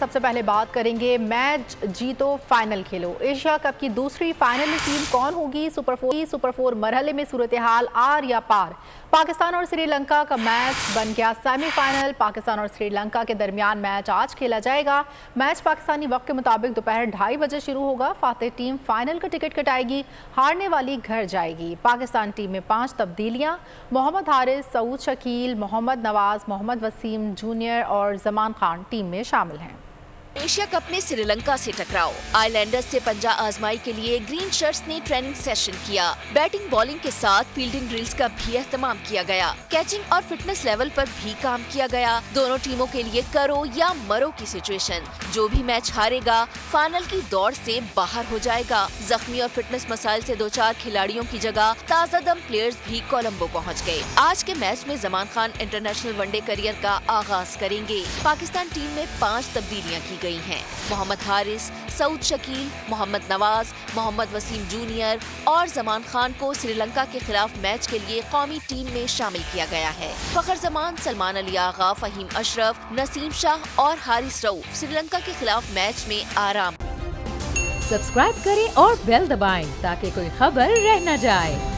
सबसे पहले बात करेंगे मैच जीतो फाइनल खेलो। एशिया कप की दूसरी फाइनल टीम कौन होगी? सुपर फोर मरहले में सूरत हाल आर या पार? पाकिस्तान और श्रीलंका का मैच बन गया सेमीफाइनल। पाकिस्तान और श्रीलंका के दरमियान मैच आज खेला जाएगा। मैच पाकिस्तानी वक्त के मुताबिक दोपहर 2:30 बजे शुरू होगा। फातेह टीम फाइनल का टिकट कटाएगी, हारने वाली घर जाएगी। पाकिस्तान टीम में 5 तब्दीलियां। मोहम्मद हारिस, सऊद शकील, मोहम्मद नवाज, मोहम्मद वसीम जूनियर और जमान खान टीम में शामिल हैं। एशिया कप में श्रीलंका से टकराव। आइलैंडर्स से पंजा आजमाई के लिए ग्रीन शर्ट्स ने ट्रेनिंग सेशन किया। बैटिंग बॉलिंग के साथ फील्डिंग ड्रिल्स का भी एहतमाम किया गया। कैचिंग और फिटनेस लेवल पर भी काम किया गया। दोनों टीमों के लिए करो या मरो की सिचुएशन। जो भी मैच हारेगा फाइनल की दौड़ से बाहर हो जाएगा। जख्मी और फिटनेस मसाइल से 2-4 खिलाड़ियों की जगह ताजा दम प्लेयर्स भी कोलंबो पहुँच गए। आज के मैच में Zaman Khan international one day career का आगाज करेंगे। पाकिस्तान टीम में 5 तब्दीलियां की गई हैं। मोहम्मद हारिस, सऊद शकील, मोहम्मद नवाज, मोहम्मद वसीम जूनियर और जमान खान को श्रीलंका के खिलाफ मैच के लिए कौमी टीम में शामिल किया गया है। फखर जमान, सलमान अली आगा, फहीम अशरफ, नसीम शाह और हारिस रऊफ श्रीलंका के खिलाफ मैच में आराम। सब्सक्राइब करें और बेल दबाएं ताकि कोई खबर रह न जाए।